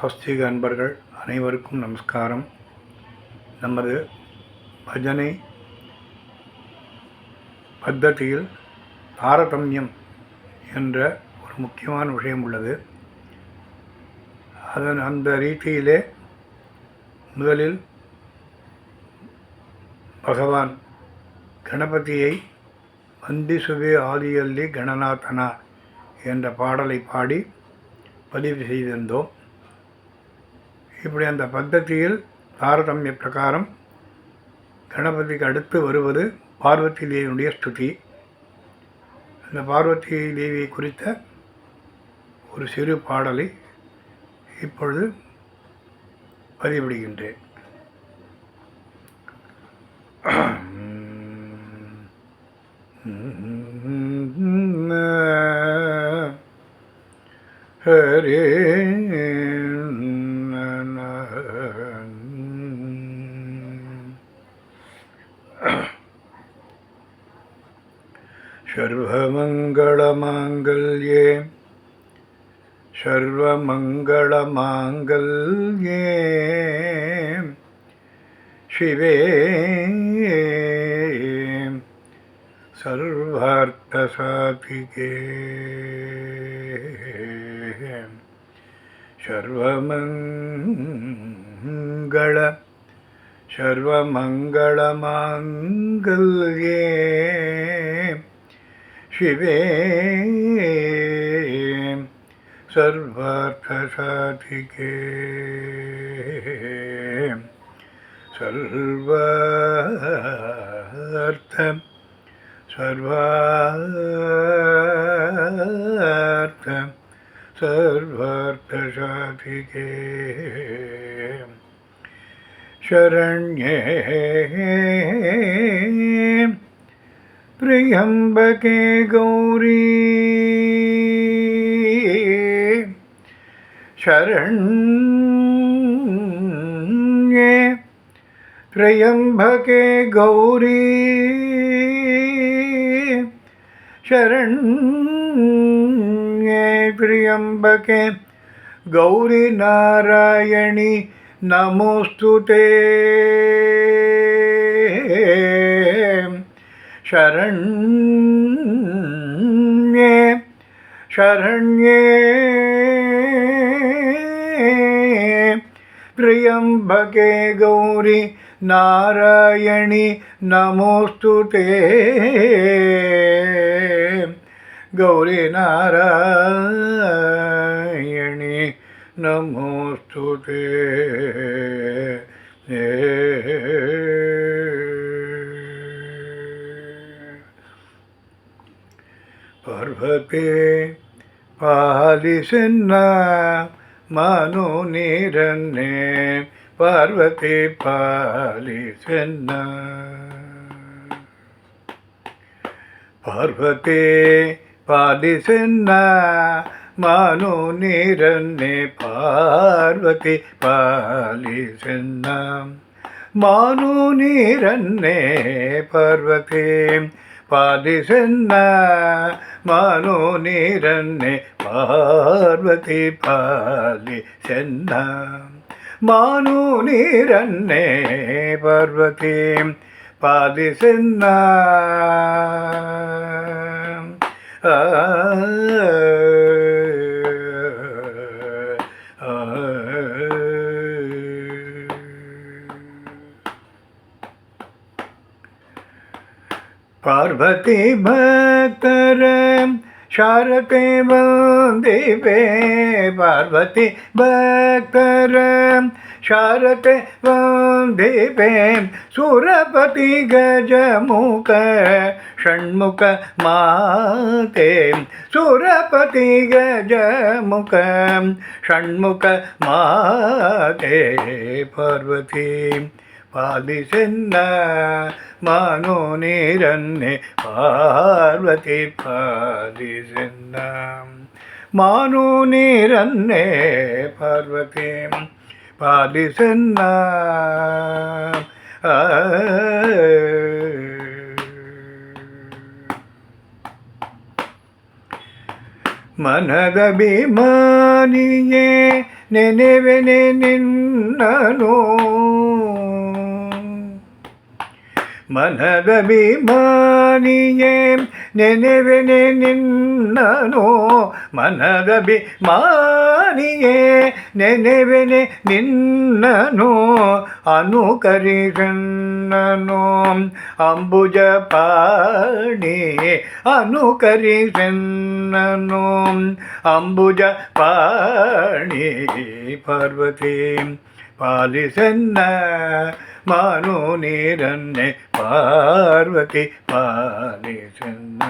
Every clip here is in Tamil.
ஆஸ்திக அன்பர்கள் அனைவருக்கும் நமஸ்காரம். நமது பஜனை பத்ததியில் தாரதமியம் என்ற ஒரு முக்கியமான விஷயம் உள்ளது. அந்த ரீதியிலே முதலில் பகவான் கணபதியை வந்திசுவே ஆதியல்லி கணநாதனா என்ற பாடலை பாடி பதிவு செய்திருந்தோம். இப்படி அந்த பத்ததியில் தாரதமிய பிரகாரம் கணபதிக்கு அடுத்து வருவது பார்வதி தேவியுடைய ஸ்துதி. அந்த பார்வதி தேவியை குறித்த ஒரு சிறு பாடலை இப்பொழுது பதிவிடுகின்றேன். ஹரே சர்வமங்களமாங்கல்யே சர்வமங்களமாங்கல்யே சிவே சர்வார்த்தசாதிகே சர்வமங்களமாங்கல்யே சிவே சர்வார்த்தசாதிகே சர்வார்த்தசாதிகே சரண்யே த்ரியம்பகே கௌரி சரண்யே த்ரியம்பகே கௌரி சரண்யே த்ரியம்பகே கௌரி நாராயணி நமோஸ்துதே சரண்யே சரண்யே த்ரியம்பகே கௌரி நாராயணி நமோஸ்துதே கௌரி நாராயணி நமோஸ்துதே. பார்வதி பாலிசென்ன மனு நீரன்னே பார்வதி பாலிசென்ன பார்வதி பாலிசென்ன மனு நீரன்னே பார்வதி பாலிசென்ன மனு நீரன்னே பார்வதி பாலிசென்ன மனு நீரன்னே பார்வதி பாலிசென்ன மனு நீரன்னே பார்வதி பாலிசென்ன பார்வதி பக்தர சாரதே வந்தேவே பார்வதி பக்தர சாரதே வந்தேவே சுரபதி கஜமுக ஷண்முக மாதே சுரபதி கஜமுக ஷண்முக மாதே பார்வதி பாலிசென்ன மனு நீரன்னே பார்வதி பாலிசென்ன மனு நீரன்னே பார்வதி பாலிசென்ன ಮನದಭಿಮಾನಿಯೇ ನೆನೆವೆನೆ ನಿನ್ನನು ಮನದಭಿಮಾನಿಯೇ ನೆನೆವೆನೆ ನಿನ್ನನು ಮನದಭಿಮಾನಿಯೇ ನೆನೆವೆನೆ ನಿನ್ನನು ಅನುಕರಿಸನ್ನನು ಅಂಬುಜ ಪಾಣಿ ಅನುಕರಿಸನ್ನನು ಅಂಬುಜ ಪಾಣಿ ಪಾರ್ವತಿ ಪಾಲಿಸನ್ನ ಮಾನು ನೀರನ್ನೇ ಪಾರ್ವತಿ ಪಾಲಿಸನ್ನ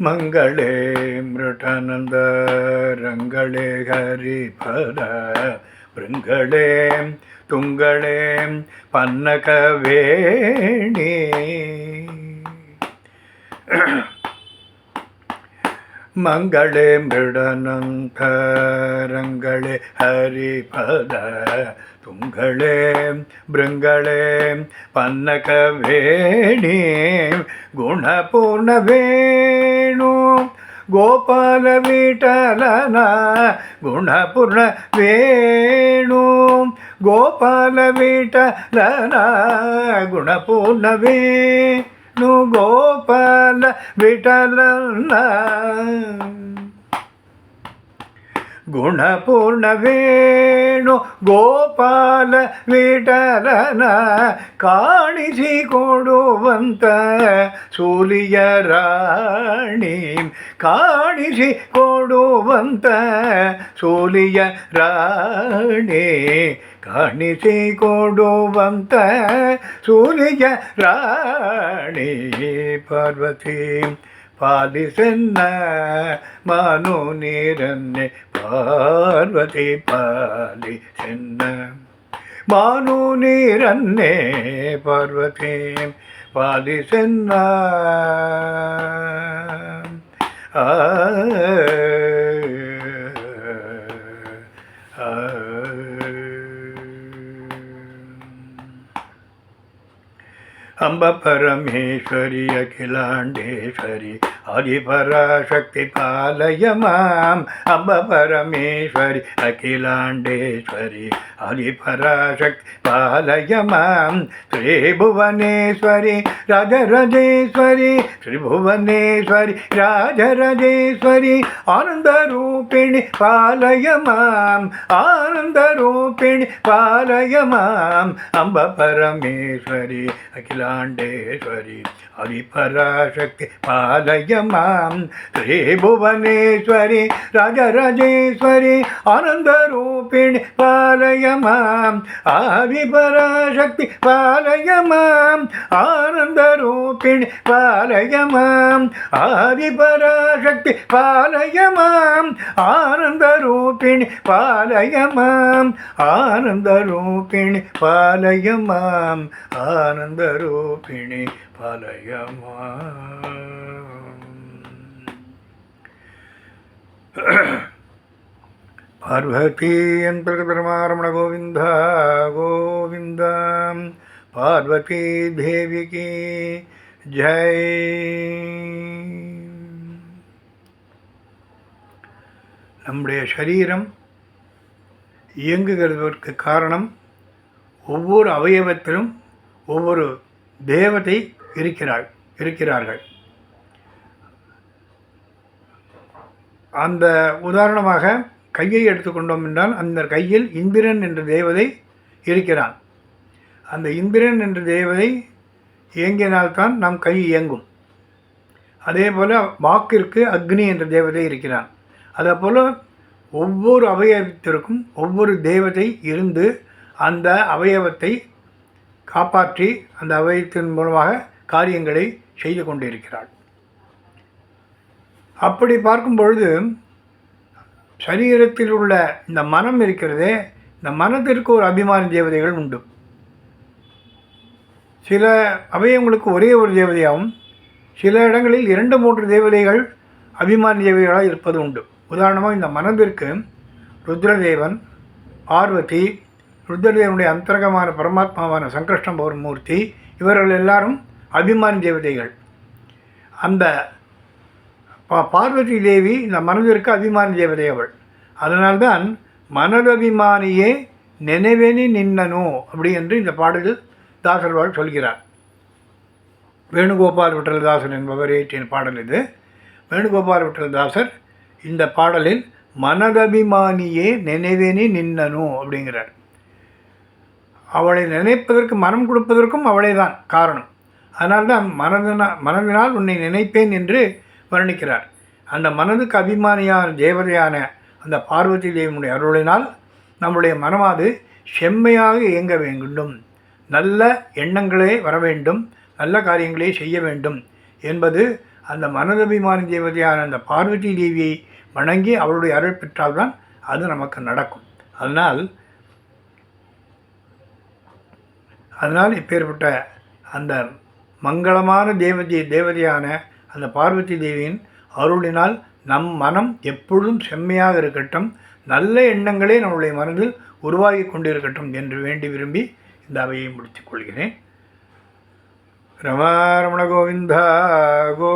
ಮಂಗಳೇ ಮೃಟಾನಂದ ರಂಗಳೇ ಹರಿಪದ ಭೃಂಗಳೇ ತುಂಗಳೇ ಪನ್ನಕ ವೇಣಿ ಮಂಗಳೇ ಮೃಡನಂಥ ರಂಗಳೇ ಹರಿಪದ ತುಂಗಳೇ ಭೃಂಗಳೇ ಪನ್ನಕ ವೇಣಿ ಗುಣಪೂರ್ಣ ವೇಣು ಗೋಪಾಲ ವಿಠಲನ ಗುಣಪೂರ್ಣ ವೇಣು ಗೋಪಾಲ ವಿಠಲನ ಗುಣಪೂರ್ಣ ವೇಣು ಗೋಪಾಲ ವಿಠಲನ ಗುಣಪೂರ್ಣ ವೇಣು ಗೋಪಾಲ ವಿಠಲನ ಕಾಣಿಸಿಕೊಡುವಂತ ಸೂಲಿಯ ರಾಣಿ ಕಾಣಿಸಿಕೊಡುವಂತ ಸೂಲಿಯ ರಾಣಿ ಕಾಣಿಸಿಕೊಡುವಂತ ಸೂಲಿಯ ರಾಣಿ ಪಾರ್ವತಿ ಪಾಲಿಸನ್ನ ಮಾನು ನೀರನ್ನೇ ಪಾರ್ವತಿ ಪಾಲಿಸನ್ನ ಮಾನು ನೀರನ್ನೇ ಪಾರ್ವತಿ ಪಾಲಿಸನ್ನ ಆ ಅಂಬ ಪರಮೇಶ್ವರಿ ಅಖಿಲಾಂಡೇಶ್ವರಿ ಆದಿಪರಾಶಕ್ತಿ ಪಾಲಯ ಮಾಂ ಅಂಬ ಪರಮೇಶ್ವರಿ ಅಖಿಲಾಂಡೇಶ್ವರಿ ಆದಿಪರಾಶಕ್ತಿ ಪಾಲಯ ಮಾಂ ತ್ರಿಭುವನೇಶ್ವರಿ ರಾಜರಾಜೇಶ್ವರಿ ತ್ರಿಭುವನೇಶ್ವರಿ ರಾಜರಾಜೇಶ್ವರಿ ಆನಂದರೂಪಿಣಿ ಪಾಲಯ ಮಾಂ ಆನಂದರೂಪಿಣಿ ಪಾಲಯ ಮಾಂ ಅಂಬ ಪರಮೇಶ್ವರಿ ಅಖಿಲಾಂಡೇಶ್ವರಿ ಆದಿಪರಾಶಕ್ತಿ ಪಾಲಯ ಮಾಂ ತ್ರಿಭುವನೇಶ್ವರಿ ರಾಜರಾಜೇಶ್ವರಿ ಆನಂದರೂಪಿಣಿ ಪಾಲಯ ಮಾಂ ಆದಿಪರಾಶಕ್ತಿ ಪಾಲಯ ಮಾಂ ಆನಂದರೂಪಿಣಿ ಪಾಲಯ ಮಾಂ ಆದಿಪರಾಶಕ್ತಿ ಪಾಲಯ ಮಾಂ ಆನಂದರೂಪಿಣಿ ಪಾಲಯ ಮಾಂ ಆನಂದರೂಪಿಣಿ ಪಾಲಯ ಮಾಂ ಆನಂದರೂಪಿಣಿ ಪಾಲಯ ಮಾಂ ಪಾರ್ವತಿ ಯಂತ್ರಕರ್ಮಾರಮಣ ಗೋವಿಂದ ಗೋವಿಂದ பார்வதி தேவிக்கு ஜெய். நம்முடைய சரீரம் இயங்குகிறதற்கு காரணம் ஒவ்வொரு அவயவத்திலும் ஒவ்வொரு தேவதை இருக்கிறார்கள். அந்த உதாரணமாக கையை எடுத்துக்கொண்டோம் என்றால் அந்த கையில் இந்திரன் என்ற தேவதை இருக்கிறான். அந்த இந்திரன் என்ற தேவதை இயங்கினால்தான் நம் கை இயங்கும். அதே போல் வாக்கிற்கு அக்னி என்ற தேவதை இருக்கிறான். அதே போல் ஒவ்வொரு அவயவத்திற்கும் ஒவ்வொரு தேவதை இருந்து அந்த அவயவத்தை காப்பாற்றி அந்த அவயவத்தின் மூலமாக காரியங்களை செய்து கொண்டிருக்கிறாள். அப்படி பார்க்கும் பொழுது சரீரத்தில் உள்ள இந்த மனம் இருக்கிறதே, இந்த மனத்திற்கு ஒரு அபிமான தேவதைகள் உண்டு. சில அவயவங்களுக்கு ஒரே ஒரு தேவதையாகவும் சில இடங்களில் 2-3 தேவதைகள் அபிமான தேவதைகளாக இருப்பது உண்டு. உதாரணமாக இந்த மனதிற்கு ருத்ரதேவன், பார்வதி, ருத்ரதேவனுடைய அந்தரங்கமான பரமாத்மாவான சங்கர்ஷ்ண மூர்த்தி, இவர்கள் எல்லாரும் அபிமான தேவதைகள். அந்த பார்வதி தேவி இந்த மனதிற்கு அபிமானி தேவதை அவள். அதனால்தான் மனதபிமானியே நினைவெனி நின்னனோ அப்படி என்று இந்த பாடலில் தாசர்வாள் சொல்கிறார். வேணுகோபால் விட்டலதாசன் என்பவர் இயற்றிய பாடல் இது. வேணுகோபால் விட்டலதாசர் இந்த பாடலில் மனதபிமானியே நினைவெனி நின்னனோ அப்படிங்கிறார். அவளை நினைப்பதற்கு மனம் கொடுப்பதற்கும் அவளே தான் காரணம். அதனால்தான் மனதினால் உன்னை நினைப்பேன் என்று வர்ணிக்கிறார். அந்த மனதுக்கு அபிமானியான தேவதையான அந்த பார்வதி தேவியினுடைய அருளினால் நம்முடைய மனமாது செம்மையாக இயங்க வேண்டும், நல்ல எண்ணங்களே வர வேண்டும், நல்ல காரியங்களே செய்ய வேண்டும் என்பது அந்த மனதபிமானி தேவதையான அந்த பார்வதி தேவியை வணங்கி அவளுடைய அருள் பெற்றால்தான் அது நமக்கு நடக்கும். அதனால் இப்பேற்பட்ட அந்த மங்களமான தேவதையான அந்த பார்வதி தேவியின் அருளினால் நம் மனம் எப்பொழுதும் செம்மையாக இருக்கட்டும், நல்ல எண்ணங்களே நம்முடைய மனதில் உருவாகி கொண்டிருக்கட்டும் என்று வேண்டி விரும்பி இந்த அவையை முடித்துக் கொள்கிறேன். ரமாரமண கோவிந்தா கோ